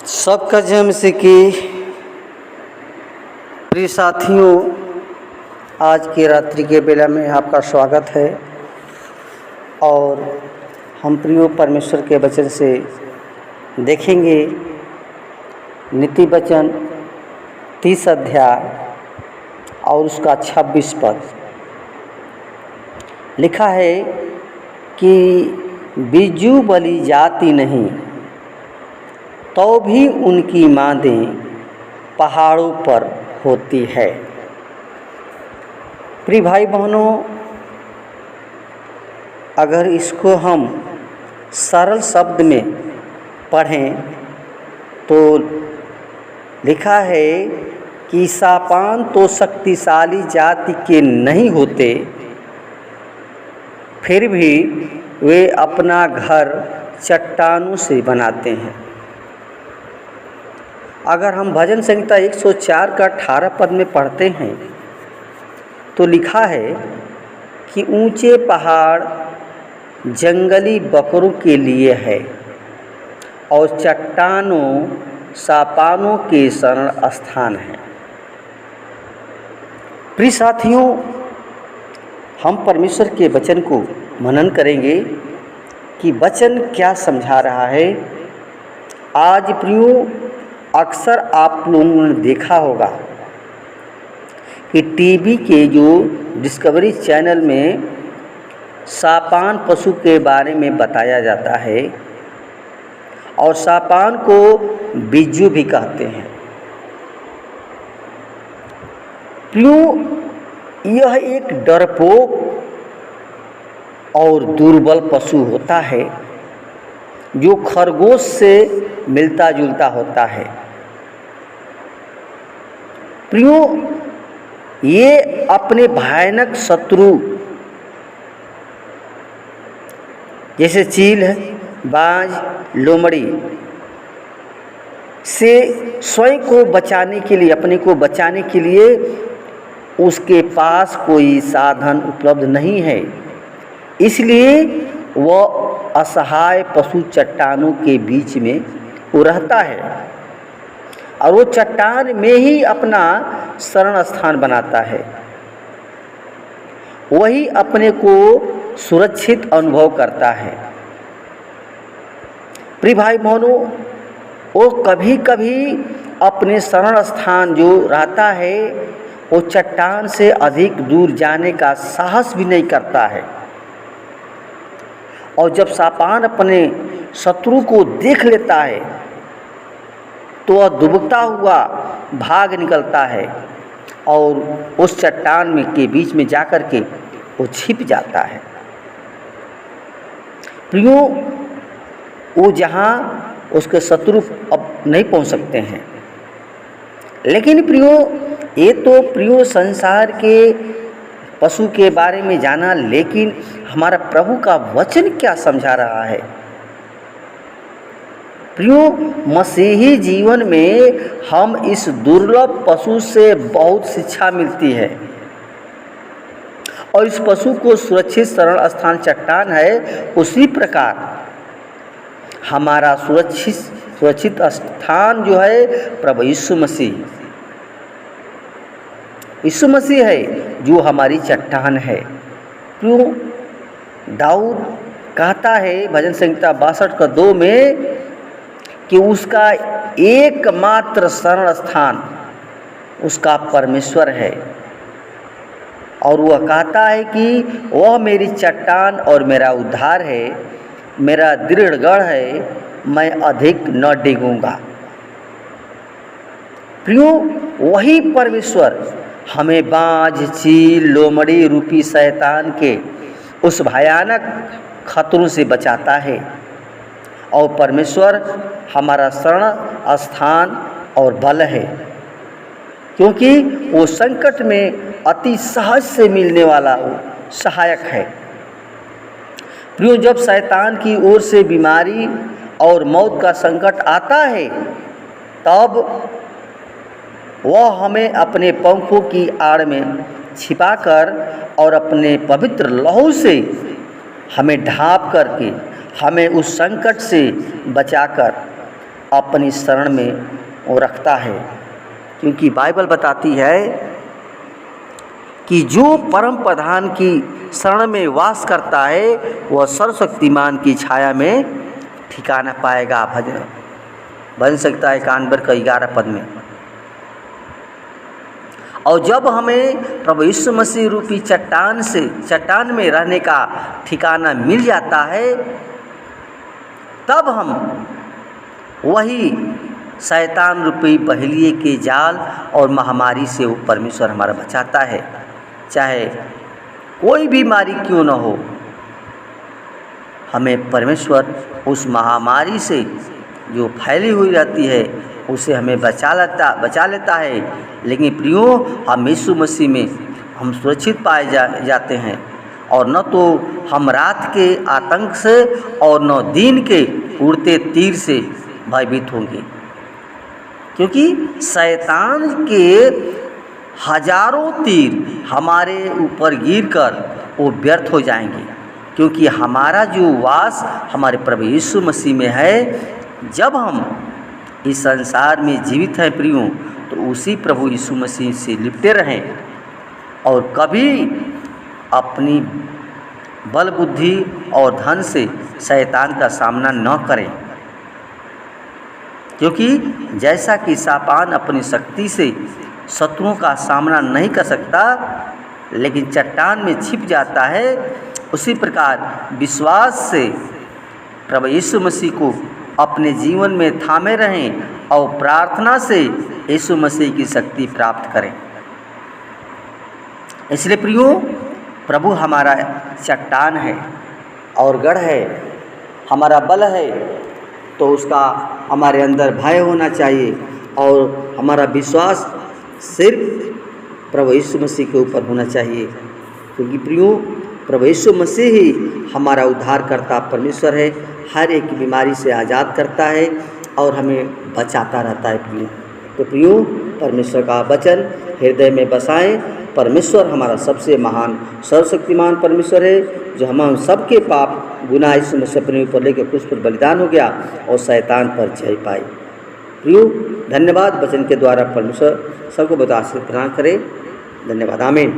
सबका जम से कि प्रिय साथियों, आज की रात्रि के बेला में आपका स्वागत है और हम प्रिय परमेश्वर के वचन से देखेंगे नीति वचन 30 अध्याय और उसका 26 पद। लिखा है कि बिज्जू बली जाती नहीं तो भी उनकी मांदें पहाड़ों पर होती है। प्रिय भाई बहनों, अगर इसको हम सरल शब्द में पढ़ें तो लिखा है कि सापान तो शक्तिशाली जाति के नहीं होते, फिर भी वे अपना घर चट्टानों से बनाते हैं। अगर हम भजन संहिता 104 का 18 पद में पढ़ते हैं तो लिखा है कि ऊंचे पहाड़ जंगली बकरों के लिए है और चट्टानों सापानों के शरण स्थान है। प्रिय साथियों, हम परमेश्वर के वचन को मनन करेंगे कि वचन क्या समझा रहा है। आज प्रियो, अक्सर आप लोगों ने देखा होगा कि टीवी के जो डिस्कवरी चैनल में सापान पशु के बारे में बताया जाता है और सापान को बिज्जू भी कहते हैं। क्यों? यह एक डरपोक और दुर्बल पशु होता है जो खरगोश से मिलता जुलता होता है। प्रियो, ये अपने भयानक शत्रु जैसे चील है, बाज, लोमड़ी से स्वयं को बचाने के लिए, अपने को बचाने के लिए उसके पास कोई साधन उपलब्ध नहीं है, इसलिए वह असहाय पशु चट्टानों के बीच में वो रहता है और वो चट्टान में ही अपना शरण स्थान बनाता है। वही अपने को सुरक्षित अनुभव करता है। प्रिय भाई बहनों, वो कभी कभी अपने शरण स्थान जो रहता है वो चट्टान से अधिक दूर जाने का साहस भी नहीं करता है। और जब सापान अपने शत्रु को देख लेता है तो वह दुबकता हुआ भाग निकलता है और उस चट्टान में के बीच में जाकर के वो छिप जाता है। प्रियो, वो जहाँ उसके शत्रु अब नहीं पहुँच सकते हैं। लेकिन प्रियो, ये तो प्रियो संसार के पशु के बारे में जाना, लेकिन हमारा प्रभु का वचन क्या समझा रहा है। प्रियो, मसीही जीवन में हम इस दुर्लभ पशु से बहुत शिक्षा मिलती है और इस पशु को सुरक्षित शरण स्थान चट्टान है, उसी प्रकार हमारा सुरक्षित स्थान जो है प्रभु यीशु मसीह है जो हमारी चट्टान है। क्यों? दाऊद कहता है भजन संहिता 62 में कि उसका एकमात्र शरण स्थान उसका परमेश्वर है और वह कहता है कि वह मेरी चट्टान और मेरा उद्धार है, मेरा दृढ़ गढ़ है, मैं अधिक न डिगूंगा। प्रियो, वही परमेश्वर हमें बाज, चील, लोमड़ी रूपी शैतान के उस भयानक खतरों से बचाता है और परमेश्वर हमारा शरण स्थान और बल है, क्योंकि वो संकट में अति सहज से मिलने वाला सहायक है। प्रियो, जब शैतान की ओर से बीमारी और मौत का संकट आता है तब वह हमें अपने पंखों की आड़ में छिपाकर और अपने पवित्र लहू से हमें ढांप करके हमें उस संकट से बचाकर अपनी शरण में वो रखता है, क्योंकि बाइबल बताती है कि जो परम प्रधान की शरण में वास करता है वह सर्वशक्तिमान की छाया में ठिकाना पाएगा। भजन बन सकता है 91 का 11 पद में। और जब हमें प्रभु यीशु मसीह रूपी चट्टान में रहने का ठिकाना मिल जाता है, तब हम वही शैतान रूपी बहेलिए के जाल और महामारी से वो परमेश्वर हमारा बचाता है। चाहे कोई बीमारी क्यों न हो, हमें परमेश्वर उस महामारी से जो फैली हुई रहती है उसे हमें बचा लेता है। लेकिन प्रियो, हम यीशु मसीह में हम सुरक्षित पाए जाते हैं, और न तो हम रात के आतंक से और न दिन के उड़ते तीर से भयभीत होंगे, क्योंकि शैतान के हजारों तीर हमारे ऊपर गिरकर वो व्यर्थ हो जाएंगे, क्योंकि हमारा जो वास हमारे प्रभु यीशु मसीह में है। जब हम इस संसार में जीवित हैं प्रियो, तो उसी प्रभु यीशु मसीह से लिपटे रहें और कभी अपनी बल बुद्धि और धन से शैतान का सामना न करें, क्योंकि जैसा कि सापान अपनी शक्ति से शत्रुओं का सामना नहीं कर सकता लेकिन चट्टान में छिप जाता है, उसी प्रकार विश्वास से प्रभु यीशु मसीह को अपने जीवन में थामे रहें और प्रार्थना से यीशु मसीह की शक्ति प्राप्त करें। इसलिए प्रियो, प्रभु हमारा चट्टान है और गढ़ है, हमारा बल है, तो उसका हमारे अंदर भय होना चाहिए और हमारा विश्वास सिर्फ प्रभु यीशु मसीह के ऊपर होना चाहिए, क्योंकि प्रियो, प्रभु यीशु मसीह ही हमारा उद्धारकर्ता परमेश्वर है, हर एक बीमारी से आज़ाद करता है और हमें बचाता रहता है प्रियो। तो प्रियो, परमेश्वर का वचन हृदय में बसाएं। परमेश्वर हमारा सबसे महान सर्वशक्तिमान परमेश्वर है, जो हम सबके पाप गुनाह यीशु मसीह अपने ऊपर लेकर क्रूस पर बलिदान हो गया और शैतान पर जय पाई। प्रियो, धन्यवाद। वचन के द्वारा परमेश्वर सबको बता से प्रदान करें। धन्यवाद। आमीन।